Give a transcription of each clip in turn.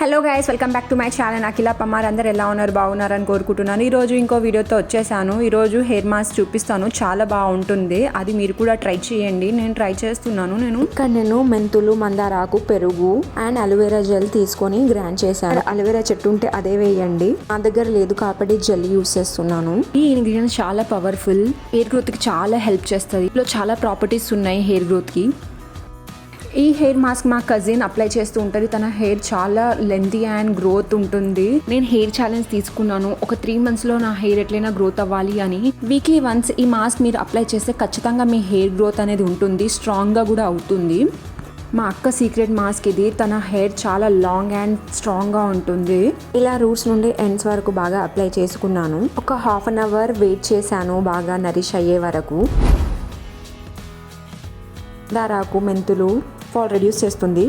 Hello guys, welcome back to my channel Akhila Pamar. అందరు ఎలా ఉన్నారు? బాగున్నారని కోరుకుంటున్నాను. ఈరోజు ఇంకో వీడియోతో వచ్చేసాను. ఈరోజు హెయిర్ మాస్క్ చూపిస్తాను, చాలా బాగుంటుంది. అది మీరు కూడా ట్రై చేయండి. నేను ట్రై చేస్తున్నాను. నేను మెంతులు, మందారాకు, పెరుగు అండ్ అలోవెరా జెల్ తీసుకొని గ్రైండ్ చేశాను. అలోవెరా చెట్టు ఉంటే అదే వేయండి. నా దగ్గర లేదు కాబట్టి జెల్ యూస్ చేస్తున్నాను. ఈ ఇంగ్రీడియంట్స్ చాలా పవర్ఫుల్, హెయిర్ గ్రోత్ కి చాలా హెల్ప్ చేస్తుంది. ఇందులో చాలా ప్రాపర్టీస్ ఉన్నాయి హెయిర్ గ్రోత్ కి. ఈ హెయిర్ మాస్క్ మా కజిన్ అప్లై చేస్తూ ఉంటుంది. తన హెయిర్ చాలా లెంతీ అండ్ గ్రోత్ ఉంటుంది. నేను హెయిర్ ఛాలెంజ్ తీసుకున్నాను, ఒక 3 monthsలో నా హెయిర్ ఎట్లయినా గ్రోత్ అవ్వాలి అని. వీక్లీ వన్స్ ఈ మాస్క్ మీరు అప్లై చేస్తే ఖచ్చితంగా మీ హెయిర్ గ్రోత్ అనేది ఉంటుంది, స్ట్రాంగ్గా కూడా అవుతుంది. మా అక్క సీక్రెట్ మాస్క్ ఇది. తన హెయిర్ చాలా లాంగ్ అండ్ స్ట్రాంగ్గా ఉంటుంది. ఇలా రూట్స్ నుండి ఎండ్స్ వరకు బాగా అప్లై చేసుకున్నాను. ఒక 1/2 hour వెయిట్ చేశాను బాగా నరిష్ అయ్యే వరకు. దారాకు, మెంతులు ఫాల్ రెడ్యూస్ చేస్తుంది,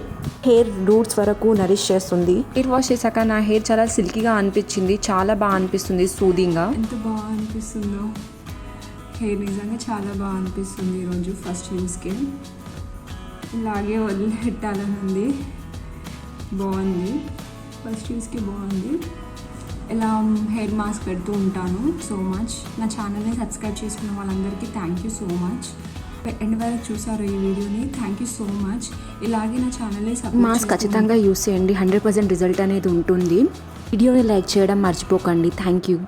హెయిర్ రూట్స్ వరకు నరిష్ చేస్తుంది. హెయిర్ వాష్ చేశాక నా హెయిర్ చాలా సిల్కీగా అనిపించింది, చాలా బాగా అనిపిస్తుంది, సూదింగ్గా. ఎంత బాగా అనిపిస్తుందో హెయిర్, నిజంగా చాలా బాగా అనిపిస్తుంది. ఈరోజు ఫస్ట్ యూస్కి ఇలాగే వదిలిపెట్టాలని ఉంది. బాగుంది, ఫస్ట్ యూస్కి బాగుంది. ఇలా హెయిర్ మాస్క్ పెడుతూ ఉంటాను. సో మచ్ నా ఛానల్ని సబ్స్క్రైబ్ చేసుకున్న వాళ్ళందరికీ thank you so much. End వరకు చూసారు ఈ వీడియోని, థ్యాంక్ యూ సో మచ్. ఇలాగే నా ఛానల్ని మాస్క్ ఖచ్చితంగా యూస్ చేయండి, 100% రిజల్ట్ అనేది ఉంటుంది. వీడియోని లైక్ చేయడం మర్చిపోకండి. Thank you.